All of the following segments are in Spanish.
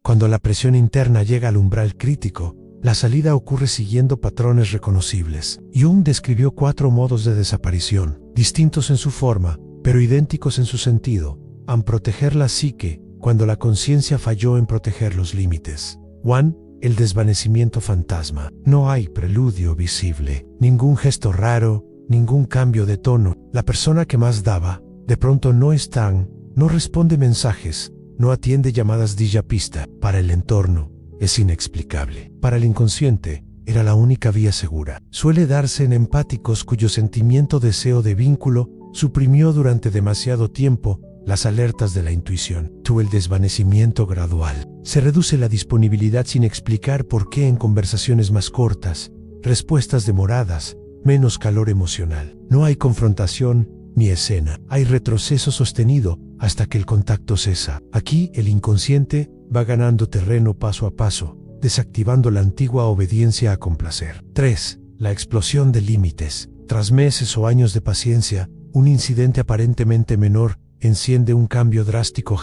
Cuando la presión interna llega al umbral crítico, la salida ocurre siguiendo patrones reconocibles. Jung describió 4 modos de desaparición, distintos en su forma, pero idénticos en su sentido, al proteger la psique, cuando la conciencia falló en proteger los límites. 1. El desvanecimiento fantasma. No hay preludio visible, ningún gesto raro, ningún cambio de tono. La persona que más daba, de pronto no están, no responde mensajes, no atiende llamadas de pista. Para el entorno, es inexplicable. Para el inconsciente, era la única vía segura. Suele darse en empáticos cuyo sentimiento deseo de vínculo suprimió durante demasiado tiempo las alertas de la intuición. El desvanecimiento gradual. Se reduce la disponibilidad sin explicar por qué en conversaciones más cortas, respuestas demoradas, menos calor emocional. No hay confrontación ni escena. Hay retroceso sostenido hasta que el contacto cesa. Aquí el inconsciente va ganando terreno paso a paso, desactivando la antigua obediencia a complacer. 3. La explosión de límites. Tras meses o años de paciencia, un incidente aparentemente menor enciende un cambio drástico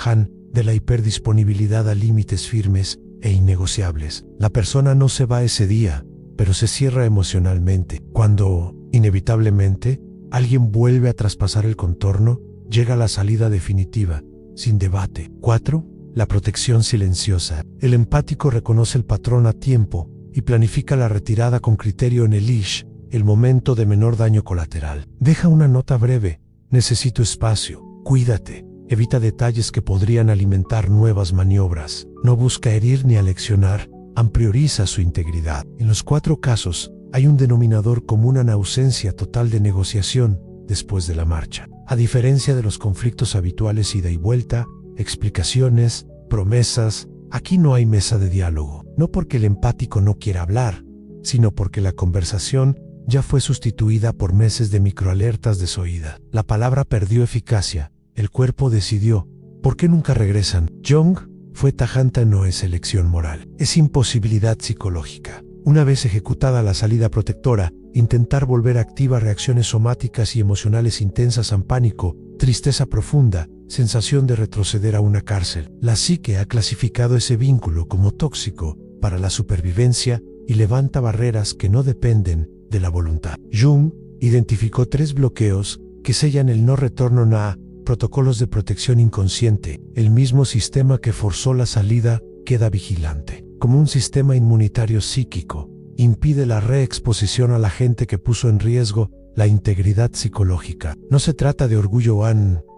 de la hiperdisponibilidad a límites firmes e innegociables. La persona no se va ese día, pero se cierra emocionalmente. Cuando, inevitablemente, alguien vuelve a traspasar el contorno, llega la salida definitiva, sin debate. 4. La protección silenciosa. El empático reconoce el patrón a tiempo y planifica la retirada con criterio en el momento de menor daño colateral. Deja una nota breve: necesito espacio, cuídate. Evita detalles que podrían alimentar nuevas maniobras. No busca herir ni aleccionar, prioriza su integridad. En los 4 casos, hay un denominador común en ausencia total de negociación después de la marcha. A diferencia de los conflictos habituales ida y vuelta, explicaciones, promesas, aquí no hay mesa de diálogo. No porque el empático no quiera hablar, sino porque la conversación ya fue sustituida por meses de microalertas desoída. La palabra perdió eficacia. El cuerpo decidió. ¿Por qué nunca regresan? Jung fue tajante: no es elección moral, es imposibilidad psicológica. Una vez ejecutada la salida protectora, intentar volver activa reacciones somáticas y emocionales intensas en pánico, tristeza profunda, sensación de retroceder a una cárcel. La psique ha clasificado ese vínculo como tóxico para la supervivencia y levanta barreras que no dependen de la voluntad. Jung identificó 3 bloqueos que sellan el no retorno a protocolos de protección inconsciente. El mismo sistema que forzó la salida queda vigilante. Como un sistema inmunitario psíquico, impide la reexposición a la gente que puso en riesgo la integridad psicológica. No se trata de orgullo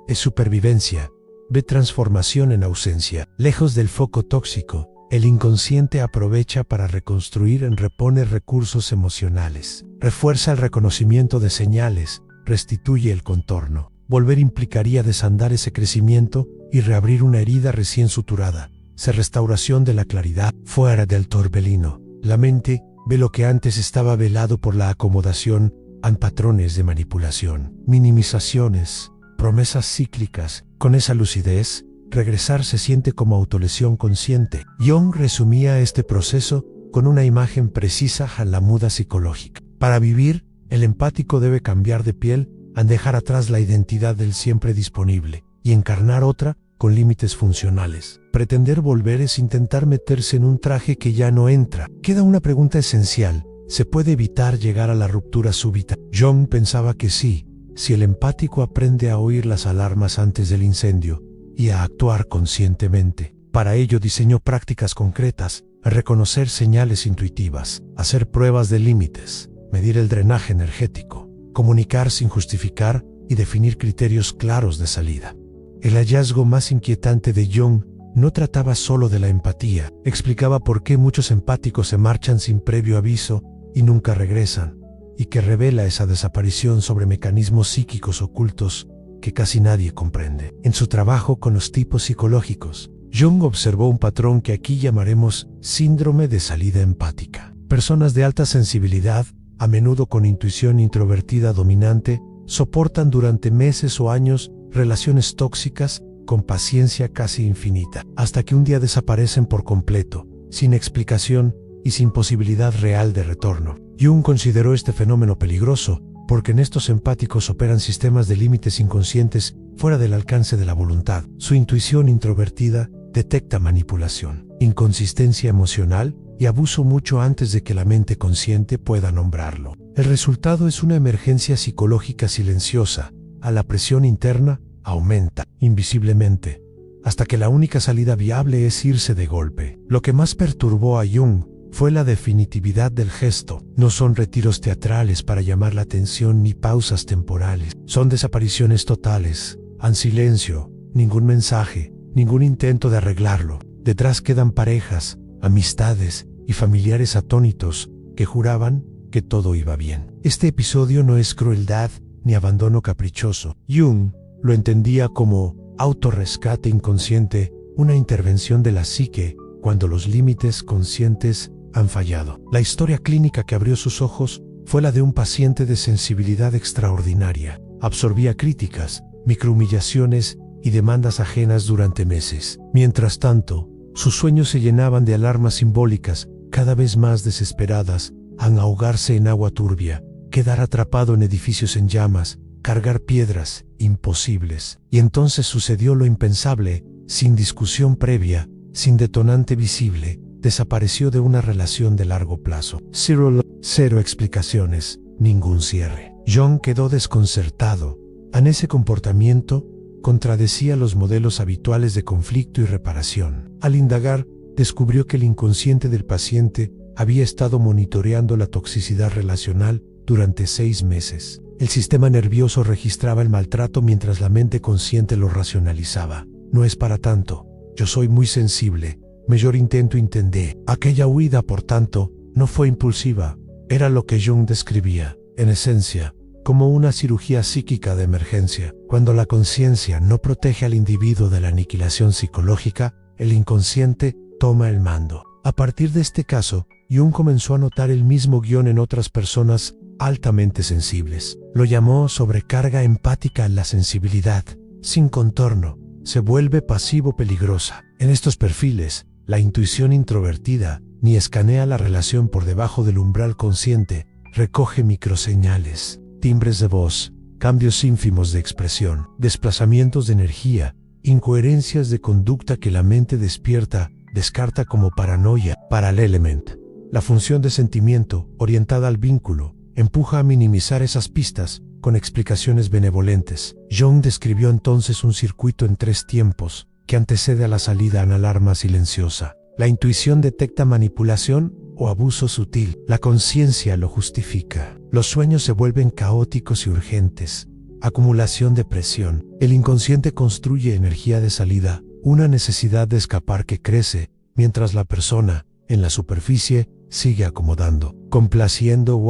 es supervivencia. Ve transformación en ausencia. Lejos del foco tóxico, el inconsciente aprovecha para reconstruir repone recursos emocionales. Refuerza el reconocimiento de señales, restituye el contorno. Volver implicaría desandar ese crecimiento y reabrir una herida recién suturada. Restauración de la claridad. Fuera del torbellino, la mente ve lo que antes estaba velado por la acomodación en patrones de manipulación, minimizaciones, promesas cíclicas. Con esa lucidez, regresar se siente como autolesión consciente. Jung resumía este proceso con una imagen precisa a la muda psicológica. Para vivir, el empático debe cambiar de piel, dejar atrás la identidad del siempre disponible y encarnar otra con límites funcionales. Pretender volver es intentar meterse en un traje que ya no entra. Queda una pregunta esencial: ¿se puede evitar llegar a la ruptura súbita? Jung pensaba que sí, si el empático aprende a oír las alarmas antes del incendio y a actuar conscientemente. Para ello diseñó prácticas concretas: reconocer señales intuitivas, hacer pruebas de límites, medir el drenaje energético, comunicar sin justificar y definir criterios claros de salida. El hallazgo más inquietante de Jung no trataba solo de la empatía, explicaba por qué muchos empáticos se marchan sin previo aviso y nunca regresan, y que revela esa desaparición sobre mecanismos psíquicos ocultos que casi nadie comprende. En su trabajo con los tipos psicológicos, Jung observó un patrón que aquí llamaremos síndrome de salida empática. Personas de alta sensibilidad, a menudo con intuición introvertida dominante, soportan durante meses o años relaciones tóxicas con paciencia casi infinita, hasta que un día desaparecen por completo, sin explicación y sin posibilidad real de retorno. Jung consideró este fenómeno peligroso porque en estos empáticos operan sistemas de límites inconscientes fuera del alcance de la voluntad. Su intuición introvertida detecta manipulación, inconsistencia emocional y abuso mucho antes de que la mente consciente pueda nombrarlo. El resultado es una emergencia psicológica silenciosa. A la presión interna aumenta invisiblemente, hasta que la única salida viable es irse de golpe. Lo que más perturbó a Jung fue la definitividad del gesto. No son retiros teatrales para llamar la atención ni pausas temporales. Son desapariciones totales, en silencio, ningún mensaje, ningún intento de arreglarlo. Detrás quedan parejas, amistades y familiares atónitos que juraban que todo iba bien. Este episodio no es crueldad ni abandono caprichoso. Jung lo entendía como autorrescate inconsciente, una intervención de la psique cuando los límites conscientes han fallado. La historia clínica que abrió sus ojos fue la de un paciente de sensibilidad extraordinaria. Absorbía críticas, microhumillaciones y demandas ajenas durante meses. Mientras tanto, sus sueños se llenaban de alarmas simbólicas, cada vez más desesperadas, en ahogarse en agua turbia, quedar atrapado en edificios en llamas, cargar piedras imposibles. Y entonces sucedió lo impensable, sin discusión previa, sin detonante visible, desapareció de una relación de largo plazo. Cero explicaciones, ningún cierre. Jung quedó desconcertado. En ese comportamiento contradecía los modelos habituales de conflicto y reparación. Al indagar, descubrió que el inconsciente del paciente había estado monitoreando la toxicidad relacional durante 6 meses. El sistema nervioso registraba el maltrato mientras la mente consciente lo racionalizaba. No es para tanto. Yo soy muy sensible. Mejor intento entender. Aquella huida, por tanto, no fue impulsiva. Era lo que Jung describía, en esencia, como una cirugía psíquica de emergencia. Cuando la conciencia no protege al individuo de la aniquilación psicológica, el inconsciente toma el mando. A partir de este caso, Jung comenzó a notar el mismo guión en otras personas altamente sensibles. Lo llamó sobrecarga empática. La sensibilidad, sin contorno, se vuelve pasivo peligrosa. En estos perfiles, la intuición introvertida ni escanea la relación por debajo del umbral consciente, recoge microseñales, timbres de voz, cambios ínfimos de expresión, desplazamientos de energía, incoherencias de conducta que la mente despierta descarta como paranoia. Paralelamente, la función de sentimiento, orientada al vínculo, empuja a minimizar esas pistas con explicaciones benevolentes. Jung describió entonces un circuito en 3 tiempos que antecede a la salida en alarma silenciosa. La intuición detecta manipulación o abuso sutil. La conciencia lo justifica. Los sueños se vuelven caóticos y urgentes. Acumulación de presión. El inconsciente construye energía de salida, una necesidad de escapar que crece, mientras la persona, en la superficie, sigue acomodando, complaciendo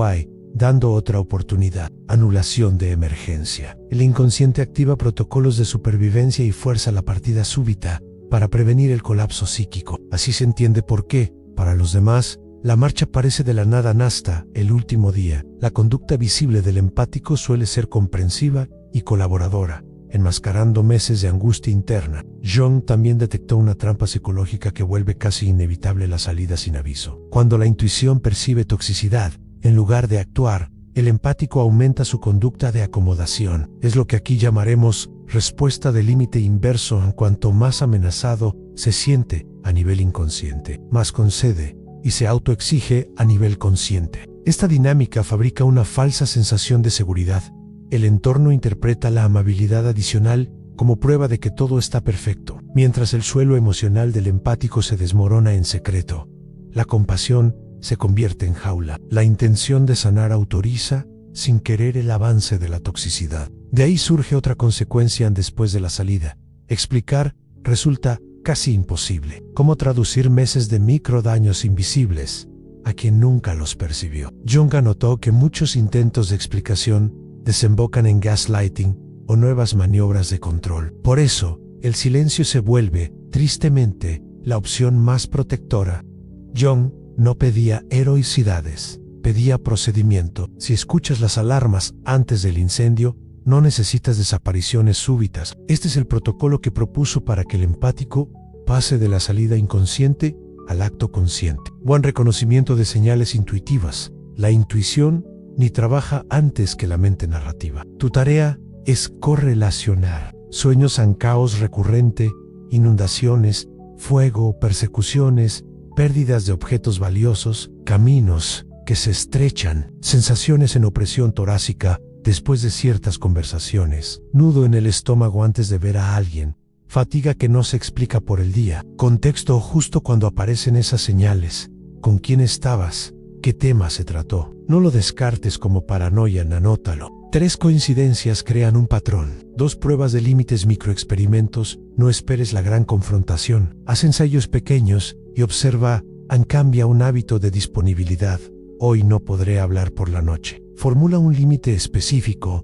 dando otra oportunidad. Anulación de emergencia. El inconsciente activa protocolos de supervivencia y fuerza la partida súbita para prevenir el colapso psíquico. Así se entiende por qué, para los demás, la marcha parece de la nada hasta el último día. La conducta visible del empático suele ser comprensiva y colaboradora, enmascarando meses de angustia interna. Jung también detectó una trampa psicológica que vuelve casi inevitable la salida sin aviso. Cuando la intuición percibe toxicidad, en lugar de actuar, el empático aumenta su conducta de acomodación. Es lo que aquí llamaremos respuesta de límite inverso. En cuanto más amenazado se siente a nivel inconsciente, más concede y se autoexige a nivel consciente. Esta dinámica fabrica una falsa sensación de seguridad. El entorno interpreta la amabilidad adicional como prueba de que todo está perfecto, mientras el suelo emocional del empático se desmorona en secreto. La compasión se convierte en jaula. La intención de sanar autoriza, sin querer, el avance de la toxicidad. De ahí surge otra consecuencia después de la salida. Explicar resulta casi imposible. ¿Cómo traducir meses de microdaños invisibles a quien nunca los percibió? Jung notó que muchos intentos de explicación desembocan en gaslighting o nuevas maniobras de control. Por eso, el silencio se vuelve, tristemente, la opción más protectora. Jung no pedía heroicidades, pedía procedimiento. Si escuchas las alarmas antes del incendio, no necesitas desapariciones súbitas. Este es el protocolo que propuso para que el empático pase de la salida inconsciente al acto consciente. Buen reconocimiento de señales intuitivas. La intuición ni trabaja antes que la mente narrativa. Tu tarea es correlacionar sueños en caos recurrente, inundaciones, fuego, persecuciones, pérdidas de objetos valiosos, caminos que se estrechan, sensaciones en opresión torácica después de ciertas conversaciones, nudo en el estómago antes de ver a alguien, fatiga que no se explica por el día, contexto justo cuando aparecen esas señales, con quién estabas, qué tema se trató. No lo descartes como paranoia, anótalo. 3 coincidencias crean un patrón. 2 pruebas de límites, microexperimentos. No esperes la gran confrontación. Haz ensayos pequeños y observa, cambia un hábito de disponibilidad. Hoy no podré hablar por la noche. Formula un límite específico.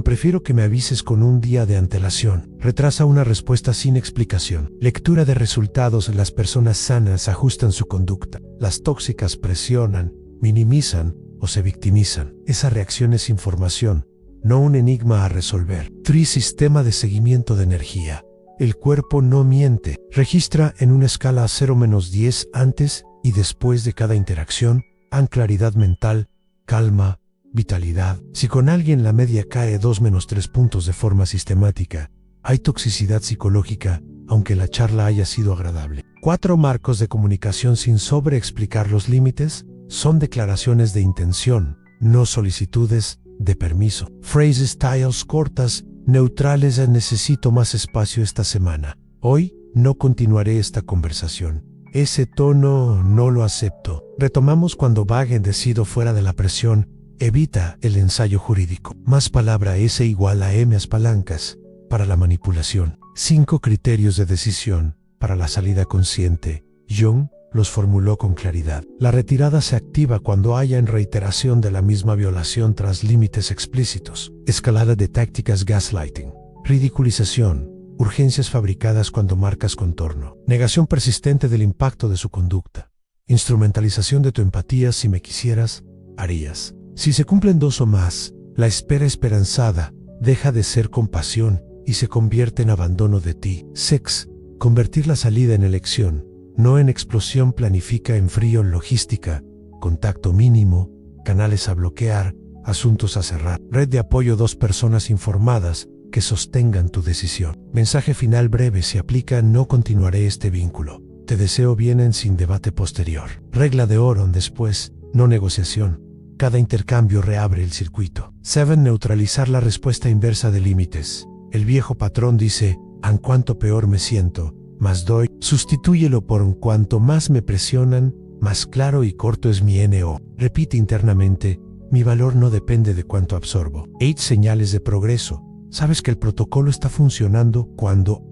Prefiero que me avises con un día de antelación. Retrasa una respuesta sin explicación. Lectura de resultados. Las personas sanas ajustan su conducta. Las tóxicas presionan, minimizan o se victimizan. Esa reacción es información, no un enigma a resolver. 3. Sistema de seguimiento de energía. El cuerpo no miente. Registra en una escala 0-10 antes y después de cada interacción. Claridad mental, calma, vitalidad. Si con alguien la media cae 2-3 puntos de forma sistemática, hay toxicidad psicológica, aunque la charla haya sido agradable. 4 marcos de comunicación sin sobreexplicar los límites. Son declaraciones de intención, no solicitudes de permiso. Phrase styles cortas, neutrales. Necesito más espacio esta semana. Hoy no continuaré esta conversación. Ese tono no lo acepto. Retomamos cuando vague, decido fuera de la presión. Evita el ensayo jurídico. Más palabra S igual a M palancas para la manipulación. 5 criterios de decisión para la salida consciente. Jung los formuló con claridad. La retirada se activa cuando haya en reiteración de la misma violación tras límites explícitos. Escalada de tácticas gaslighting. Ridiculización. Urgencias fabricadas cuando marcas contorno. Negación persistente del impacto de su conducta. Instrumentalización de tu empatía. Si me quisieras, harías. Si se cumplen 2 o más, la espera esperanzada deja de ser compasión y se convierte en abandono de ti. Sex. Convertir la salida en elección, no en explosión. Planifica en frío. Logística. Contacto mínimo. Canales a bloquear. Asuntos a cerrar. Red de apoyo. 2 personas informadas que sostengan tu decisión. Mensaje final breve. Si aplica, no continuaré este vínculo. Te deseo bien sin debate posterior. Regla de oro. Después, no negociación. Cada intercambio reabre el circuito. 7. Neutralizar la respuesta inversa de límites. El viejo patrón dice, en cuanto peor me siento, más doy. Sustitúyelo por en cuanto más me presionan, más claro y corto es mi NO. Repite internamente, mi valor no depende de cuánto absorbo. 8. Señales de progreso. Sabes que el protocolo está funcionando cuando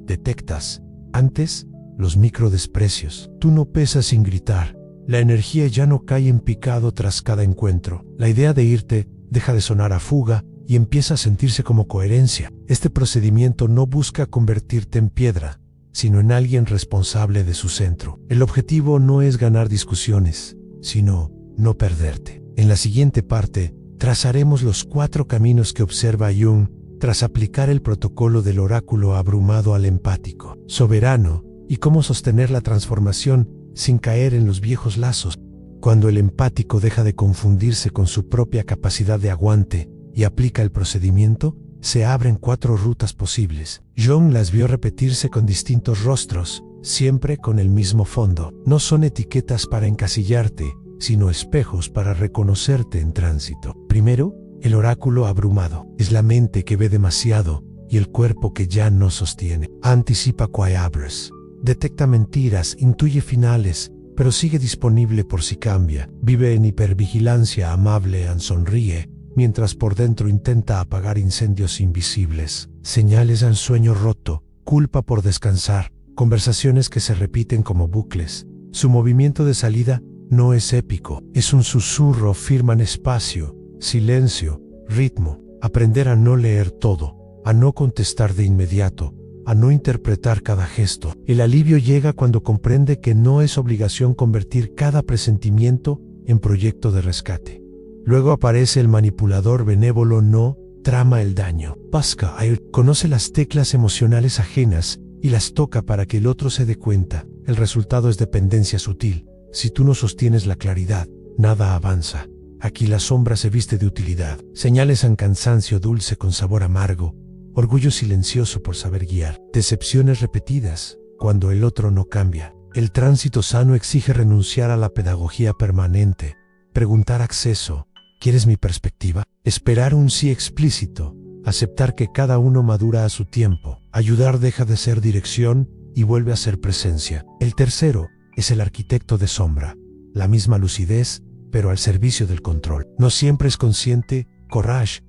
detectas antes los microdesprecios. Tú no pesas sin gritar. La energía ya no cae en picado tras cada encuentro. La idea de irte deja de sonar a fuga y empieza a sentirse como coherencia. Este procedimiento no busca convertirte en piedra, sino en alguien responsable de su centro. El objetivo no es ganar discusiones, sino no perderte. En la siguiente parte, trazaremos los 4 caminos que observa Jung tras aplicar el protocolo del oráculo abrumado al empático, soberano, y cómo sostener la transformación sin caer en los viejos lazos. Cuando el empático deja de confundirse con su propia capacidad de aguante y aplica el procedimiento, se abren 4 rutas posibles. Jung las vio repetirse con distintos rostros, siempre con el mismo fondo. No son etiquetas para encasillarte, sino espejos para reconocerte en tránsito. Primero, el oráculo abrumado. Es la mente que ve demasiado y el cuerpo que ya no sostiene. Anticipa quaebras. Detecta mentiras, intuye finales, pero sigue disponible por si cambia. Vive en hipervigilancia amable, sonríe, mientras por dentro intenta apagar incendios invisibles. Señales al sueño roto, culpa por descansar, conversaciones que se repiten como bucles. Su movimiento de salida no es épico, es un susurro. Firman espacio, silencio, ritmo. Aprender a no leer todo, a no contestar de inmediato, a no interpretar cada gesto. El alivio llega cuando comprende que no es obligación convertir cada presentimiento en proyecto de rescate. Luego aparece el manipulador benévolo. No trama el daño. Pascal conoce las teclas emocionales ajenas y las toca para que el otro se dé cuenta. El resultado es dependencia sutil. Si tú no sostienes la claridad, nada avanza. Aquí la sombra se viste de utilidad. Señales en cansancio dulce con sabor amargo. Orgullo silencioso por saber guiar. Decepciones repetidas. cuando el otro no cambia. El tránsito sano exige renunciar a la pedagogía permanente, preguntar acceso, ¿quieres mi perspectiva? Esperar un sí explícito, aceptar que cada uno madura a su tiempo. Ayudar deja de ser dirección y vuelve a ser presencia. El tercero es el arquitecto de sombra, la misma lucidez, pero al servicio del control. No siempre es consciente, courage,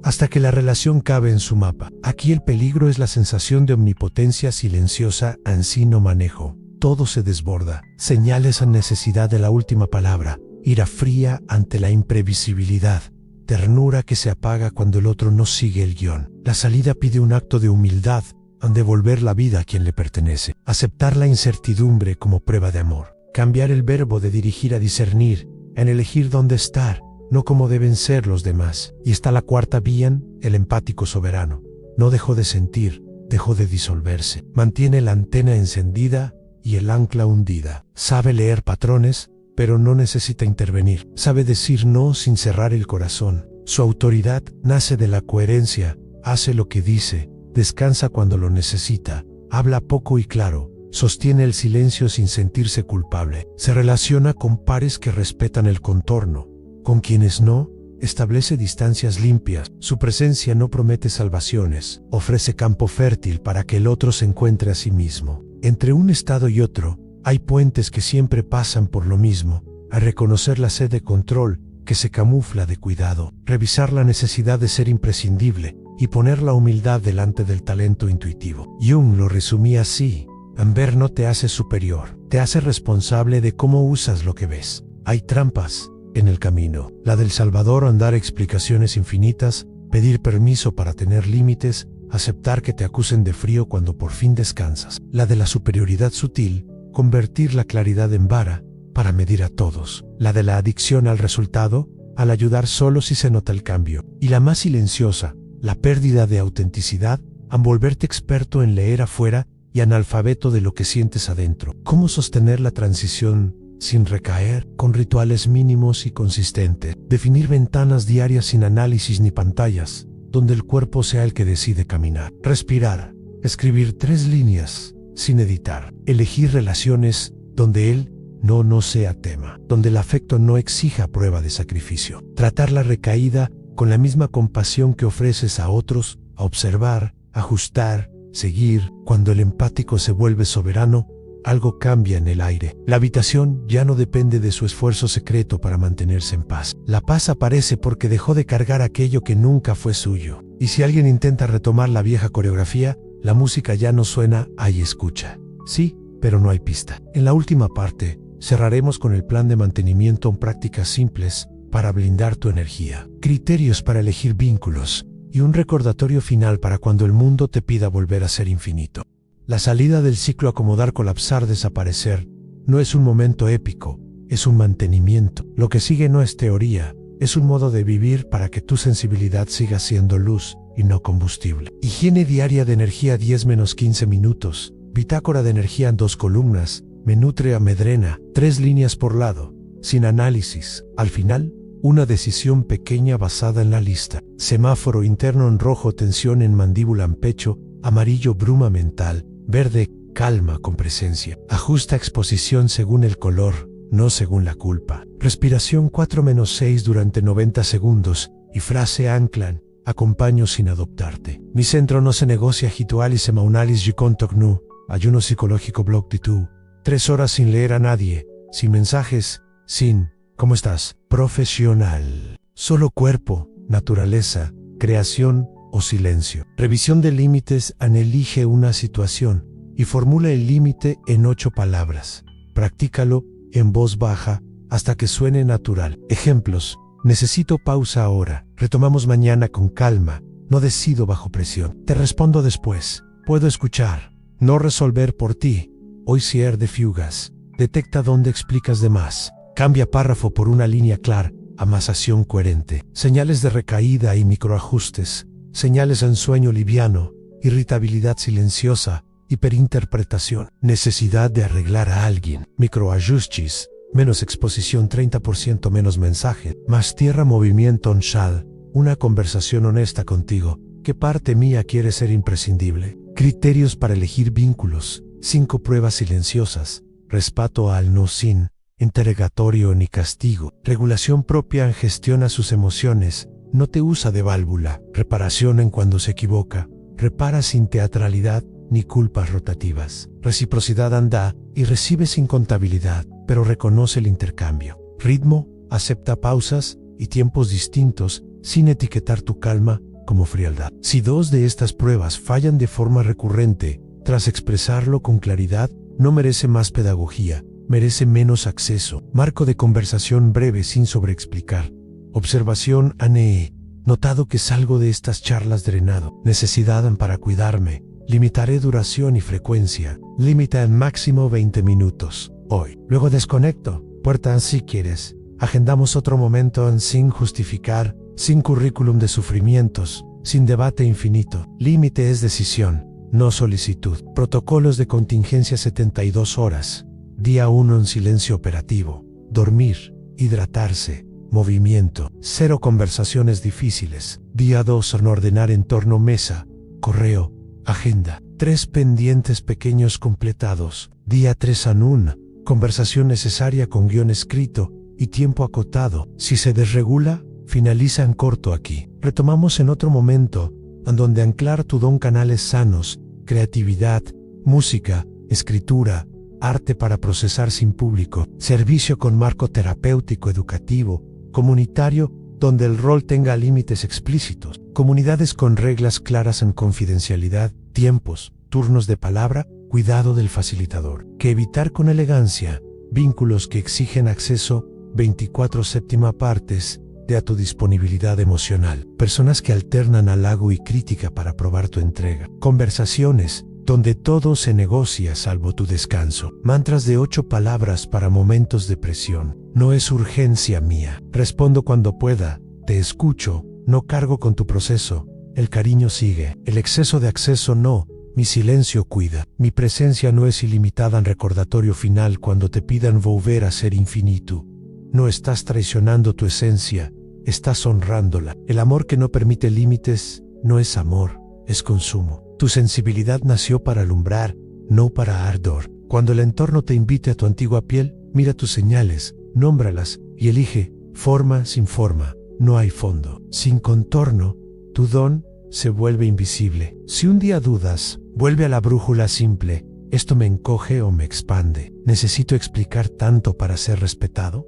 hasta que la relación cabe en su mapa. Aquí el peligro es la sensación de omnipotencia silenciosa, ansí no manejo. Todo se desborda. Señales a necesidad de la última palabra, ira fría ante la imprevisibilidad, ternura que se apaga cuando el otro no sigue el guión. La salida pide un acto de humildad, devolver la vida a quien le pertenece, aceptar la incertidumbre como prueba de amor, cambiar el verbo de dirigir a discernir, en elegir dónde estar, no como deben ser los demás. Y está la cuarta vía, el empático soberano. No dejó de sentir, dejó de disolverse. Mantiene la antena encendida y el ancla hundida. Sabe leer patrones, pero no necesita intervenir. Sabe decir no sin cerrar el corazón. Su autoridad nace de la coherencia, hace lo que dice, descansa cuando lo necesita, habla poco y claro, sostiene el silencio sin sentirse culpable. Se relaciona con pares que respetan el contorno. Con quienes no, establece distancias limpias. Su presencia no promete salvaciones, ofrece campo fértil para que el otro se encuentre a sí mismo. Entre un estado y otro, hay puentes que siempre pasan por lo mismo, a reconocer la sed de control que se camufla de cuidado, revisar la necesidad de ser imprescindible y poner la humildad delante del talento intuitivo. Jung lo resumía así: ver no te hace superior, te hace responsable de cómo usas lo que ves. Hay trampas en el camino. La del Salvador, dar explicaciones infinitas, pedir permiso para tener límites, aceptar que te acusen de frío cuando por fin descansas. La de la superioridad sutil, convertir la claridad en vara para medir a todos. La de la adicción al resultado, al ayudar solo si se nota el cambio. Y la más silenciosa, la pérdida de autenticidad, al volverte experto en leer afuera y analfabeto de lo que sientes adentro. ¿Cómo sostener la transición sin recaer? Con rituales mínimos y consistentes. Definir ventanas diarias sin análisis ni pantallas, donde el cuerpo sea el que decide caminar. Respirar. Escribir 3 líneas sin editar. Elegir relaciones donde el no sea tema, donde el afecto no exija prueba de sacrificio. Tratar la recaída con la misma compasión que ofreces a otros, a observar, ajustar, seguir. Cuando el empático se vuelve soberano, algo cambia en el aire. La habitación ya no depende de su esfuerzo secreto para mantenerse en paz. La paz aparece porque dejó de cargar aquello que nunca fue suyo. Y si alguien intenta retomar la vieja coreografía, la música ya no suena, hay escucha. Sí, pero no hay pista. En la última parte, cerraremos con el plan de mantenimiento en prácticas simples para blindar tu energía, criterios para elegir vínculos y un recordatorio final para cuando el mundo te pida volver a ser infinito. La salida del ciclo acomodar, colapsar, desaparecer, no es un momento épico, es un mantenimiento. Lo que sigue no es teoría, es un modo de vivir para que tu sensibilidad siga siendo luz y no combustible. Higiene diaria de energía 10-15 minutos, bitácora de energía en 2 columnas, me nutre, amedrena, 3 líneas por lado, sin análisis. Al final, una decisión pequeña basada en la lista. Semáforo interno en rojo, tensión en mandíbula en pecho, amarillo bruma mental, verde calma con presencia. Ajusta exposición según el color, no según la culpa. Respiración 4-6 durante 90 segundos y frase anclan, acompaño sin adoptarte. Mi centro no se negocia, hitualis emaunalis yucontoc nu, ayuno psicológico bloc de tú. 3 horas sin leer a nadie, sin mensajes, sin ¿cómo estás? Profesional. Solo cuerpo, naturaleza, creación o silencio. Revisión de límites. Elige una situación y formula el límite en 8 palabras. Practícalo en voz baja hasta que suene natural. Ejemplos: necesito pausa ahora. Retomamos mañana con calma. No decido bajo presión. Te respondo después. Puedo escuchar. No resolver por ti. Hoy cierre de fugas. Detecta dónde explicas de más. Cambia párrafo por una línea clara. Amasación coherente. Señales de recaída y microajustes. Señales en sueño liviano. Irritabilidad silenciosa. Hiperinterpretación. Necesidad de arreglar a alguien. Microajustes. Menos exposición, 30% menos mensaje. Más tierra, movimiento on shad. Una conversación honesta contigo ¿Qué parte mía quiere ser imprescindible? Criterios para elegir vínculos. 5 pruebas silenciosas. Respeto al no sin interrogatorio ni castigo. Regulación propia gestiona sus emociones. No te usa de válvula. Reparación en cuando se equivoca. Repara sin teatralidad ni culpas rotativas. Reciprocidad anda y recibe sin contabilidad, pero reconoce el intercambio. Ritmo, acepta pausas y tiempos distintos sin etiquetar tu calma como frialdad. Si 2 de estas pruebas fallan de forma recurrente, tras expresarlo con claridad, no merece más pedagogía, merece menos acceso. Marco de conversación breve sin sobreexplicar. Observación ANE. Notado que salgo de estas charlas drenado. Necesidad para cuidarme. Limitaré duración y frecuencia. Límite en máximo 20 minutos. Hoy. Luego desconecto. Puerta si quieres. Agendamos otro momento sin justificar, sin currículum de sufrimientos, sin debate infinito. Límite es decisión, no solicitud. Protocolos de contingencia 72 horas. Día 1 en silencio operativo. Dormir, hidratarse, movimiento. 0 conversaciones difíciles. Día 2 en ordenar entorno mesa, correo, agenda. 3 pendientes pequeños completados. Día 3 en 1. Conversación necesaria con guión escrito y tiempo acotado. Si se desregula, finaliza en corto aquí. Retomamos en otro momento, en donde anclar tu don canales sanos, creatividad, música, escritura, arte para procesar sin público, servicio con marco terapéutico, educativo, comunitario, donde el rol tenga límites explícitos, comunidades con reglas claras en confidencialidad, tiempos, turnos de palabra, cuidado del facilitador. Que evitar con elegancia, vínculos que exigen acceso 24/7 partes de a tu disponibilidad emocional. Personas que alternan halago y crítica para probar tu entrega. Conversaciones donde todo se negocia salvo tu descanso. Mantras de 8 palabras para momentos de presión. No es urgencia mía. Respondo cuando pueda. Te escucho. No cargo con tu proceso. El cariño sigue. El exceso de acceso no. Mi silencio cuida. Mi presencia no es ilimitada en recordatorio final cuando te pidan volver a ser infinito. No estás traicionando tu esencia, estás honrándola. El amor que no permite límites no es amor, es consumo. Tu sensibilidad nació para alumbrar, no para ardor. Cuando el entorno te invite a tu antigua piel, mira tus señales, nómbralas y elige forma sin forma. No hay fondo. Sin contorno, tu don se vuelve invisible. Si un día dudas, vuelve a la brújula simple. ¿Esto me encoge o me expande? ¿Necesito explicar tanto para ser respetado?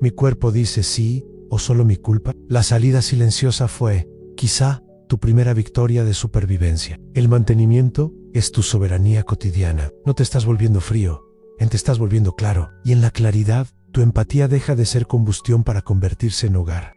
¿Mi cuerpo dice sí o solo mi culpa? La salida silenciosa fue, quizá, tu primera victoria de supervivencia. El mantenimiento es tu soberanía cotidiana. No te estás volviendo frío, te estás volviendo claro. Y en la claridad, tu empatía deja de ser combustión para convertirse en hogar.